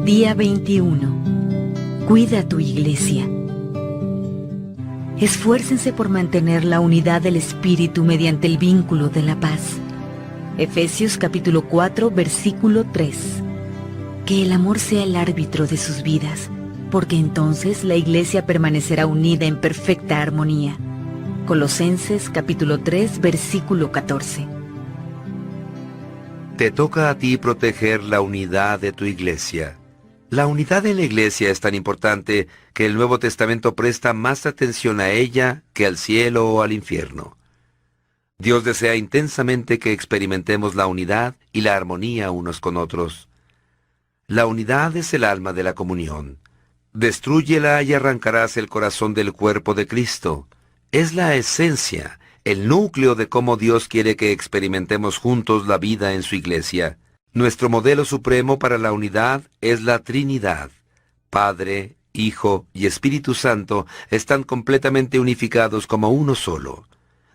Día 21. Cuida tu iglesia. Esfuércense por mantener la unidad del Espíritu mediante el vínculo de la paz. Efesios capítulo 4, versículo 3. Que el amor sea el árbitro de sus vidas, porque entonces la iglesia permanecerá unida en perfecta armonía. Colosenses capítulo 3, versículo 14. Te toca a ti proteger la unidad de tu iglesia. La unidad en la iglesia es tan importante que el Nuevo Testamento presta más atención a ella que al cielo o al infierno. Dios desea intensamente que experimentemos la unidad y la armonía unos con otros. La unidad es el alma de la comunión. Destrúyela y arrancarás el corazón del cuerpo de Cristo. Es la esencia, el núcleo de cómo Dios quiere que experimentemos juntos la vida en su iglesia. Nuestro modelo supremo para la unidad es la Trinidad. Padre, Hijo y Espíritu Santo están completamente unificados como uno solo.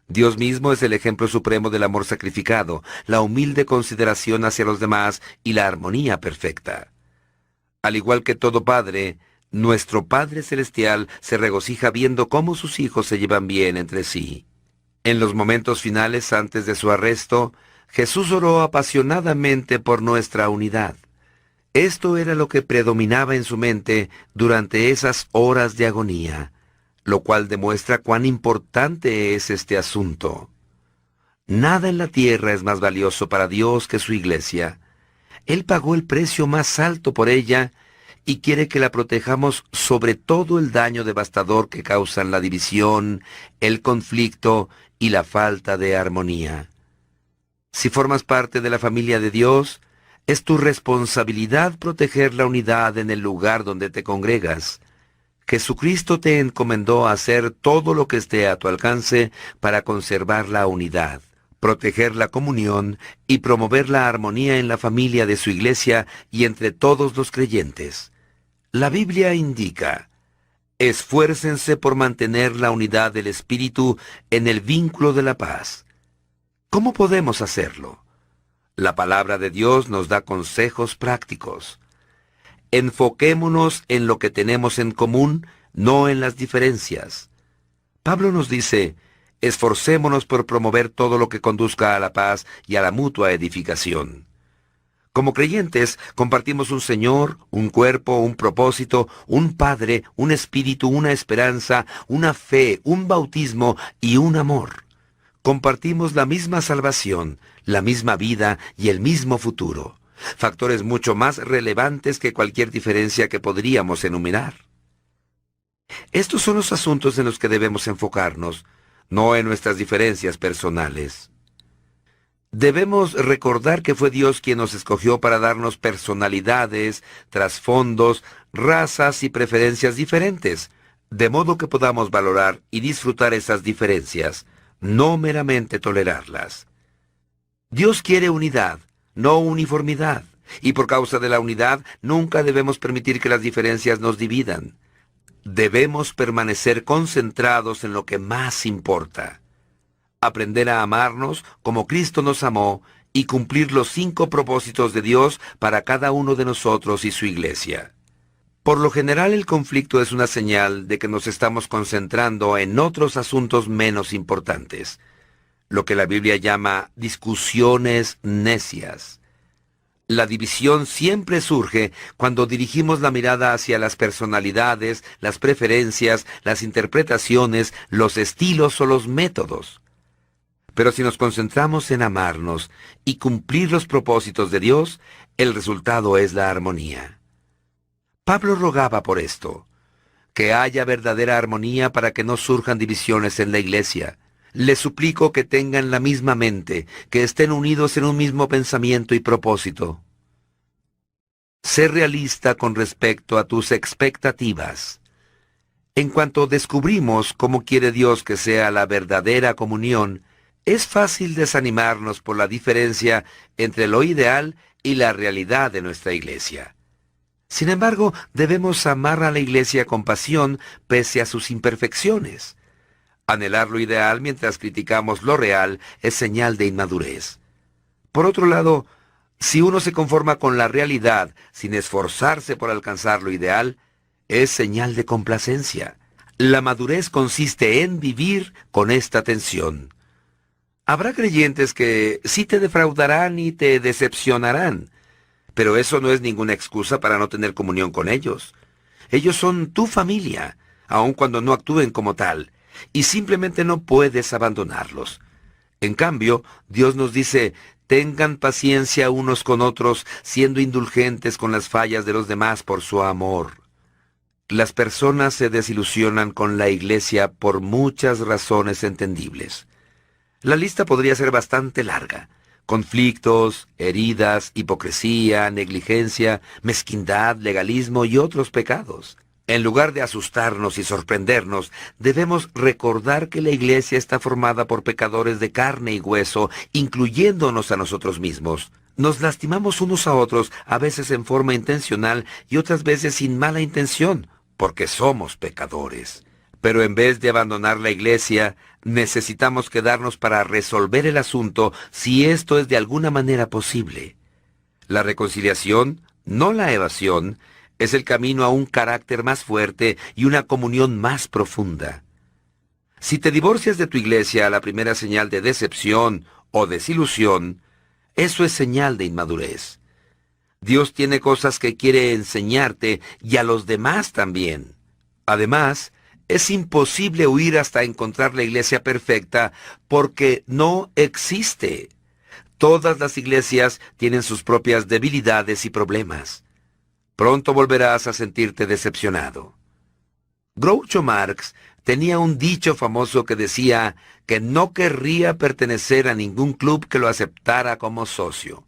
Dios mismo es el ejemplo supremo del amor sacrificado, la humilde consideración hacia los demás y la armonía perfecta. Al igual que todo padre, nuestro Padre Celestial se regocija viendo cómo sus hijos se llevan bien entre sí. En los momentos finales antes de su arresto, Jesús oró apasionadamente por nuestra unidad. Esto era lo que predominaba en su mente durante esas horas de agonía, lo cual demuestra cuán importante es este asunto. Nada en la tierra es más valioso para Dios que su iglesia. Él pagó el precio más alto por ella y quiere que la protejamos sobre todo el daño devastador que causan la división, el conflicto y la falta de armonía. Si formas parte de la familia de Dios, es tu responsabilidad proteger la unidad en el lugar donde te congregas. Jesucristo te encomendó a hacer todo lo que esté a tu alcance para conservar la unidad, proteger la comunión y promover la armonía en la familia de su iglesia y entre todos los creyentes. La Biblia indica: esfuércense por mantener la unidad del Espíritu en el vínculo de la paz. ¿Cómo podemos hacerlo? La palabra de Dios nos da consejos prácticos. Enfoquémonos en lo que tenemos en común, no en las diferencias. Pablo nos dice: esforcémonos por promover todo lo que conduzca a la paz y a la mutua edificación. Como creyentes, compartimos un Señor, un cuerpo, un propósito, un Padre, un Espíritu, una esperanza, una fe, un bautismo y un amor. Compartimos la misma salvación, la misma vida y el mismo futuro. Factores mucho más relevantes que cualquier diferencia que podríamos enumerar. Estos son los asuntos en los que debemos enfocarnos, no en nuestras diferencias personales. Debemos recordar que fue Dios quien nos escogió para darnos personalidades, trasfondos, razas y preferencias diferentes, de modo que podamos valorar y disfrutar esas diferencias, no meramente tolerarlas. Dios quiere unidad, no uniformidad, y por causa de la unidad nunca debemos permitir que las diferencias nos dividan. Debemos permanecer concentrados en lo que más importa: aprender a amarnos como Cristo nos amó y cumplir los 5 propósitos de Dios para cada uno de nosotros y su iglesia. Por lo general, el conflicto es una señal de que nos estamos concentrando en otros asuntos menos importantes, lo que la Biblia llama discusiones necias. La división siempre surge cuando dirigimos la mirada hacia las personalidades, las preferencias, las interpretaciones, los estilos o los métodos. Pero si nos concentramos en amarnos y cumplir los propósitos de Dios, el resultado es la armonía. Pablo rogaba por esto: que haya verdadera armonía para que no surjan divisiones en la iglesia. Les suplico que tengan la misma mente, que estén unidos en un mismo pensamiento y propósito. Sé realista con respecto a tus expectativas. En cuanto descubrimos cómo quiere Dios que sea la verdadera comunión, es fácil desanimarnos por la diferencia entre lo ideal y la realidad de nuestra iglesia. Sin embargo, debemos amar a la iglesia con pasión pese a sus imperfecciones. Anhelar lo ideal mientras criticamos lo real es señal de inmadurez. Por otro lado, Si uno se conforma con la realidad sin esforzarse por alcanzar lo ideal, es señal de complacencia. La madurez consiste en vivir con esta tensión. Habrá creyentes que sí te defraudarán y te decepcionarán, pero eso no es ninguna excusa para no tener comunión con ellos. Ellos son tu familia, aun cuando no actúen como tal, y simplemente no puedes abandonarlos. En cambio, Dios nos dice: tengan paciencia unos con otros, siendo indulgentes con las fallas de los demás por su amor. Las personas se desilusionan con la iglesia por muchas razones entendibles. La lista podría ser bastante larga. Conflictos, heridas, hipocresía, negligencia, mezquindad, legalismo y otros pecados. En lugar de asustarnos y sorprendernos, debemos recordar que la iglesia está formada por pecadores de carne y hueso, incluyéndonos a nosotros mismos. Nos lastimamos unos a otros, a veces en forma intencional y otras veces sin mala intención, porque somos pecadores. Pero en vez de abandonar la iglesia, necesitamos quedarnos para resolver el asunto si esto es de alguna manera posible. La reconciliación, no la evasión, es el camino a un carácter más fuerte y una comunión más profunda. Si te divorcias de tu iglesia a la primera señal de decepción o desilusión, eso es señal de inmadurez. Dios tiene cosas que quiere enseñarte y a los demás también. Además, es imposible huir hasta encontrar la iglesia perfecta porque no existe. Todas las iglesias tienen sus propias debilidades y problemas. Pronto volverás a sentirte decepcionado. Groucho Marx tenía un dicho famoso que decía que no querría pertenecer a ningún club que lo aceptara como socio.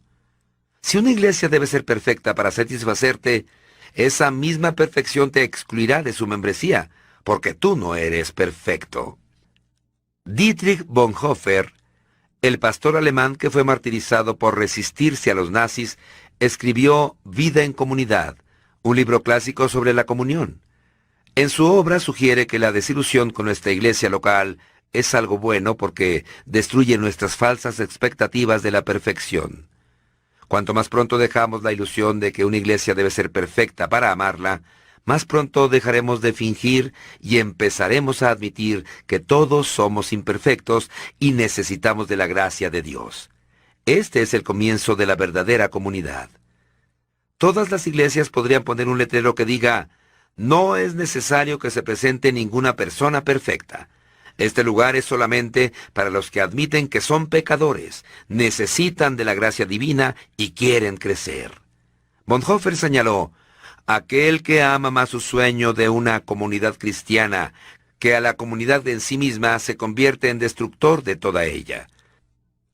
Si una iglesia debe ser perfecta para satisfacerte, esa misma perfección te excluirá de su membresía, porque tú no eres perfecto. Dietrich Bonhoeffer, el pastor alemán que fue martirizado por resistirse a los nazis, escribió Vida en Comunidad, un libro clásico sobre la comunión. En su obra sugiere que la desilusión con nuestra iglesia local es algo bueno porque destruye nuestras falsas expectativas de la perfección. Cuanto más pronto dejamos la ilusión de que una iglesia debe ser perfecta para amarla, más pronto dejaremos de fingir y empezaremos a admitir que todos somos imperfectos y necesitamos de la gracia de Dios. Este es el comienzo de la verdadera comunidad. Todas las iglesias podrían poner un letrero que diga: no es necesario que se presente ninguna persona perfecta. Este lugar es solamente para los que admiten que son pecadores, necesitan de la gracia divina y quieren crecer. Bonhoeffer señaló: aquel que ama más su sueño de una comunidad cristiana que a la comunidad en sí misma se convierte en destructor de toda ella.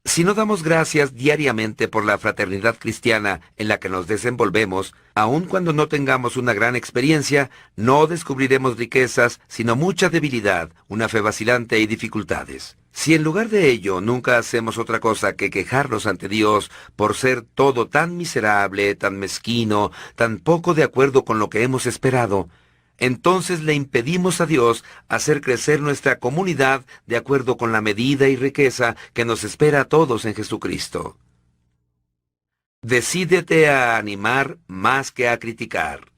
Si no damos gracias diariamente por la fraternidad cristiana en la que nos desenvolvemos, aun cuando no tengamos una gran experiencia, no descubriremos riquezas, sino mucha debilidad, una fe vacilante y dificultades. Si en lugar de ello nunca hacemos otra cosa que quejarnos ante Dios por ser todo tan miserable, tan mezquino, tan poco de acuerdo con lo que hemos esperado, entonces le impedimos a Dios hacer crecer nuestra comunidad de acuerdo con la medida y riqueza que nos espera a todos en Jesucristo. Decídete a animar más que a criticar.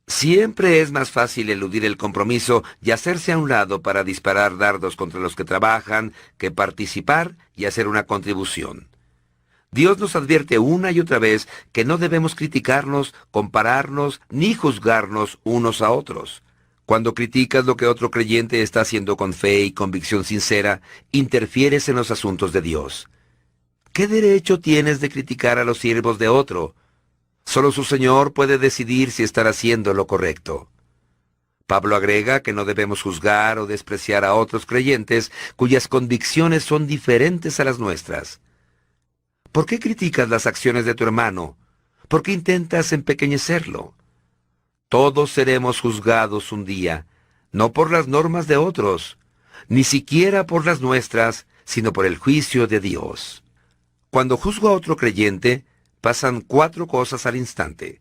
Siempre es más fácil eludir el compromiso y hacerse a un lado para disparar dardos contra los que trabajan que participar y hacer una contribución. Dios nos advierte una y otra vez que no debemos criticarnos, compararnos, ni juzgarnos unos a otros. Cuando criticas lo que otro creyente está haciendo con fe y convicción sincera, interfieres en los asuntos de Dios. ¿Qué derecho tienes de criticar a los siervos de otro? Solo su Señor puede decidir si estará haciendo lo correcto. Pablo agrega que no debemos juzgar o despreciar a otros creyentes cuyas convicciones son diferentes a las nuestras. ¿Por qué criticas las acciones de tu hermano? ¿Por qué intentas empequeñecerlo? Todos seremos juzgados un día, no por las normas de otros, ni siquiera por las nuestras, sino por el juicio de Dios. Cuando juzgo a otro creyente, pasan 4 cosas al instante.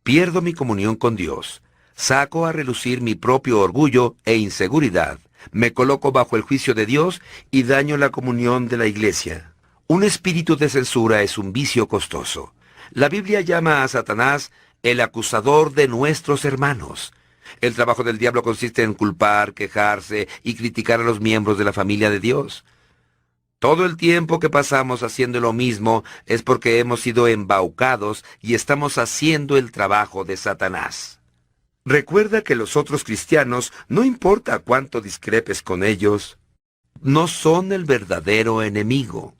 Pierdo mi comunión con Dios, saco a relucir mi propio orgullo e inseguridad, me coloco bajo el juicio de Dios y daño la comunión de la iglesia. Un espíritu de censura es un vicio costoso. La Biblia llama a Satanás el acusador de nuestros hermanos. El trabajo del diablo consiste en culpar, quejarse y criticar a los miembros de la familia de Dios. Todo el tiempo que pasamos haciendo lo mismo es porque hemos sido embaucados y estamos haciendo el trabajo de Satanás. Recuerda que los otros cristianos, no importa cuánto discrepes con ellos, no son el verdadero enemigo.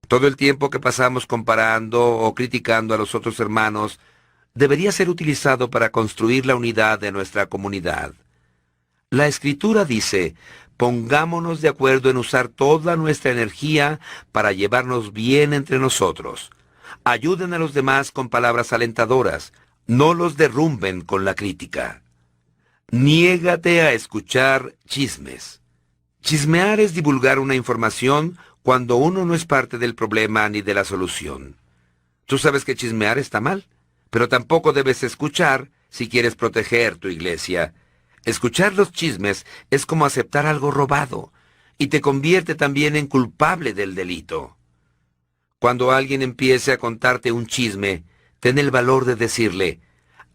Todo el tiempo que pasamos comparando o criticando a los otros hermanos debería ser utilizado para construir la unidad de nuestra comunidad. La Escritura dice: pongámonos de acuerdo en usar toda nuestra energía para llevarnos bien entre nosotros. Ayuden a los demás con palabras alentadoras, no los derrumben con la crítica. Niégate a escuchar chismes. Chismear es divulgar una información cuando uno no es parte del problema ni de la solución. Tú sabes que chismear está mal, pero tampoco debes escuchar si quieres proteger tu iglesia. Escuchar los chismes es como aceptar algo robado, y te convierte también en culpable del delito. Cuando alguien empiece a contarte un chisme, ten el valor de decirle: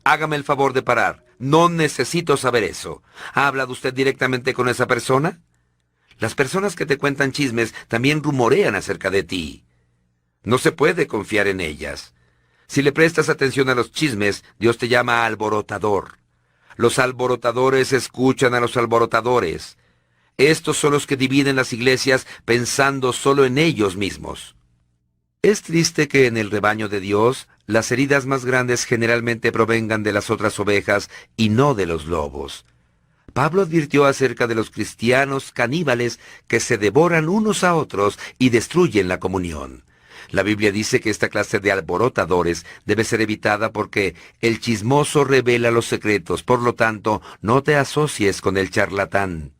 hágame el favor de parar, no necesito saber eso. ¿Ha hablado usted directamente con esa persona? Las personas que te cuentan chismes también rumorean acerca de ti. No se puede confiar en ellas. Si le prestas atención a los chismes, Dios te llama alborotador. Los alborotadores escuchan a los alborotadores. Estos son los que dividen las iglesias pensando solo en ellos mismos. Es triste que en el rebaño de Dios, las heridas más grandes generalmente provengan de las otras ovejas y no de los lobos. Pablo advirtió acerca de los cristianos caníbales que se devoran unos a otros y destruyen la comunión. La Biblia dice que esta clase de alborotadores debe ser evitada porque el chismoso revela los secretos. Por lo tanto, no te asocies con el charlatán.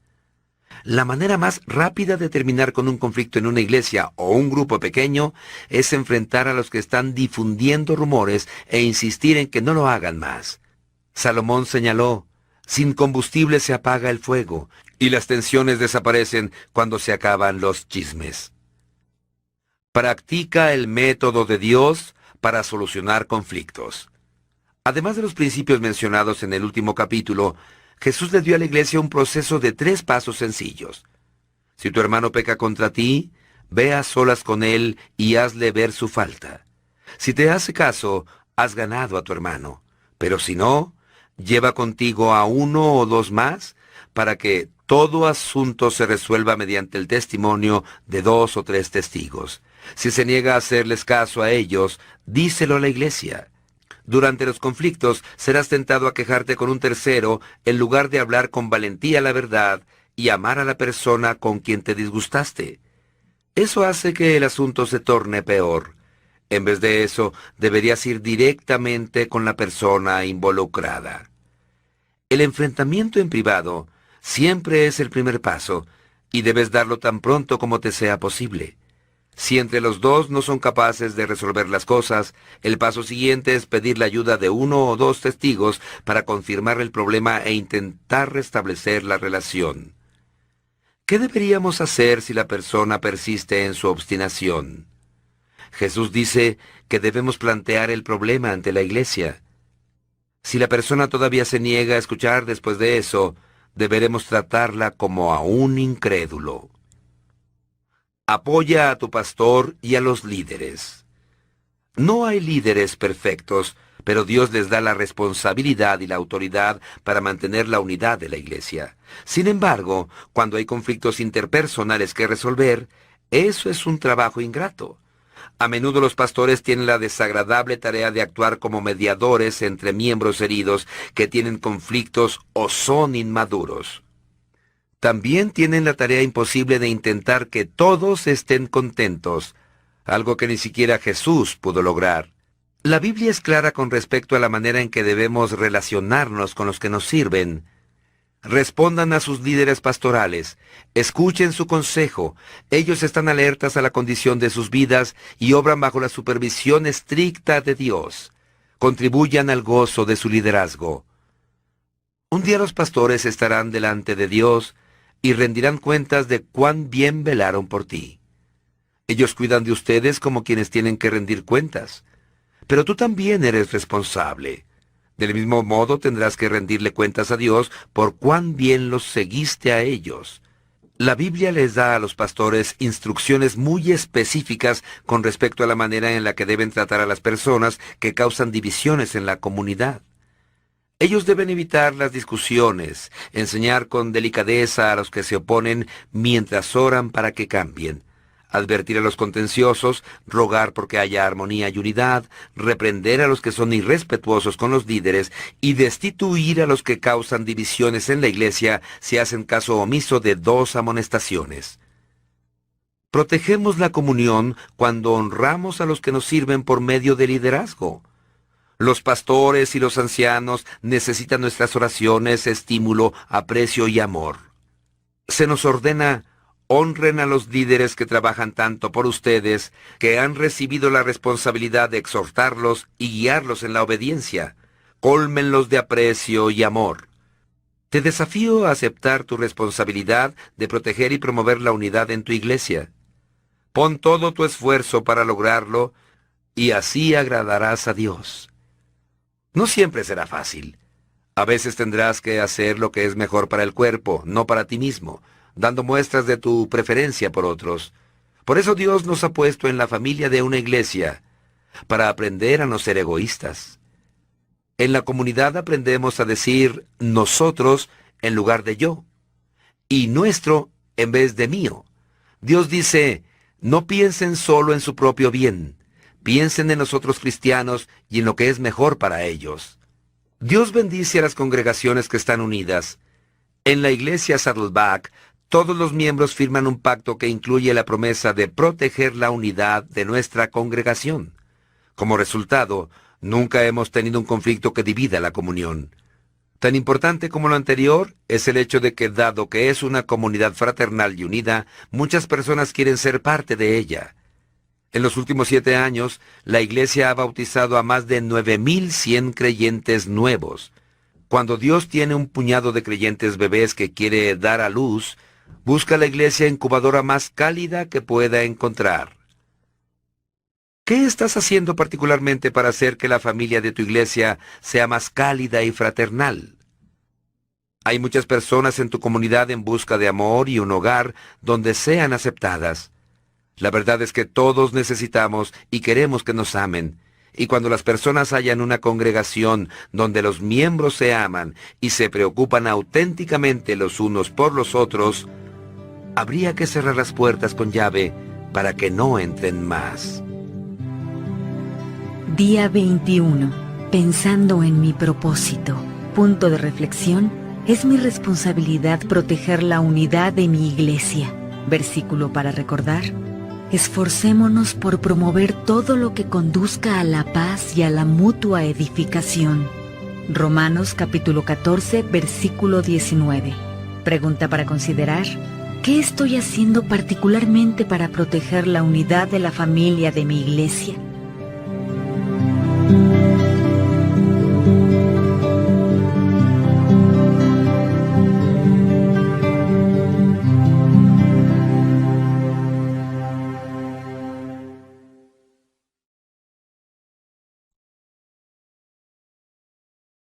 La manera más rápida de terminar con un conflicto en una iglesia o un grupo pequeño es enfrentar a los que están difundiendo rumores e insistir en que no lo hagan más. Salomón señaló: sin combustible se apaga el fuego, y las tensiones desaparecen cuando se acaban los chismes. Practica el método de Dios para solucionar conflictos. Además de los principios mencionados en el último capítulo, Jesús le dio a la iglesia un proceso de 3 pasos sencillos. Si tu hermano peca contra ti, ve a solas con él y hazle ver su falta. Si te hace caso, has ganado a tu hermano. Pero si no, lleva contigo a 1 o 2 más para que todo asunto se resuelva mediante el testimonio de 2 o 3 testigos. Si se niega a hacerles caso a ellos, díselo a la iglesia. Durante los conflictos serás tentado a quejarte con un tercero en lugar de hablar con valentía la verdad y amar a la persona con quien te disgustaste. Eso hace que el asunto se torne peor. En vez de eso, deberías ir directamente con la persona involucrada. El enfrentamiento en privado siempre es el primer paso, y debes darlo tan pronto como te sea posible. Si entre los dos no son capaces de resolver las cosas, el paso siguiente es pedir la ayuda de 1 o 2 testigos para confirmar el problema e intentar restablecer la relación. ¿Qué deberíamos hacer si la persona persiste en su obstinación? Jesús dice que debemos plantear el problema ante la iglesia. Si la persona todavía se niega a escuchar después de eso, deberemos tratarla como a un incrédulo. Apoya a tu pastor y a los líderes. No hay líderes perfectos, pero Dios les da la responsabilidad y la autoridad para mantener la unidad de la iglesia. Sin embargo, cuando hay conflictos interpersonales que resolver, eso es un trabajo ingrato. A menudo los pastores tienen la desagradable tarea de actuar como mediadores entre miembros heridos que tienen conflictos o son inmaduros. También tienen la tarea imposible de intentar que todos estén contentos, algo que ni siquiera Jesús pudo lograr. La Biblia es clara con respecto a la manera en que debemos relacionarnos con los que nos sirven. Respondan a sus líderes pastorales, escuchen su consejo. Ellos están alertas a la condición de sus vidas y obran bajo la supervisión estricta de Dios. Contribuyan al gozo de su liderazgo. Un día los pastores estarán delante de Dios y rendirán cuentas de cuán bien velaron por ti. Ellos cuidan de ustedes como quienes tienen que rendir cuentas. pero tú también eres responsable. Del mismo modo tendrás que rendirle cuentas a Dios por cuán bien los seguiste a ellos. La Biblia les da a los pastores instrucciones muy específicas con respecto a la manera en la que deben tratar a las personas que causan divisiones en la comunidad. Ellos deben evitar las discusiones, enseñar con delicadeza a los que se oponen mientras oran para que cambien, advertir a los contenciosos, rogar porque haya armonía y unidad, reprender a los que son irrespetuosos con los líderes y destituir a los que causan divisiones en la iglesia si hacen caso omiso de 2 amonestaciones. Protegemos la comunión cuando honramos a los que nos sirven por medio del liderazgo. Los pastores y los ancianos necesitan nuestras oraciones, estímulo, aprecio y amor. Se nos ordena: honren a los líderes que trabajan tanto por ustedes, que han recibido la responsabilidad de exhortarlos y guiarlos en la obediencia. Cólmenlos de aprecio y amor. Te desafío a aceptar tu responsabilidad de proteger y promover la unidad en tu iglesia. Pon todo tu esfuerzo para lograrlo y así agradarás a Dios. No siempre será fácil. A veces tendrás que hacer lo que es mejor para el cuerpo, no para ti mismo, dando muestras de tu preferencia por otros. Por eso Dios nos ha puesto en la familia de una iglesia, para aprender a no ser egoístas. En la comunidad aprendemos a decir nosotros en lugar de yo, y nuestro en vez de mío. Dios dice: no piensen solo en su propio bien, piensen en los otros cristianos y en lo que es mejor para ellos. Dios bendice a las congregaciones que están unidas. En la iglesia Saddleback, todos los miembros firman un pacto que incluye la promesa de proteger la unidad de nuestra congregación. Como resultado, nunca hemos tenido un conflicto que divida la comunión. Tan importante como lo anterior es el hecho de que, dado que es una comunidad fraternal y unida, muchas personas quieren ser parte de ella. En los últimos 7 años, la iglesia ha bautizado a más de 9,100 creyentes nuevos. Cuando Dios tiene un puñado de creyentes bebés que quiere dar a luz, busca la iglesia incubadora más cálida que pueda encontrar. ¿Qué estás haciendo particularmente para hacer que la familia de tu iglesia sea más cálida y fraternal? Hay muchas personas en tu comunidad en busca de amor y un hogar donde sean aceptadas. La verdad es que todos necesitamos y queremos que nos amen, y cuando las personas hallan una congregación donde los miembros se aman y se preocupan auténticamente los unos por los otros, habría que cerrar las puertas con llave para que no entren más. Día 21. Pensando en mi propósito. Punto de reflexión: es mi responsabilidad proteger la unidad de mi iglesia. Versículo para recordar: esforcémonos por promover todo lo que conduzca a la paz y a la mutua edificación. Romanos capítulo 14, versículo 19. Pregunta para considerar: ¿qué estoy haciendo particularmente para proteger la unidad de la familia de mi iglesia?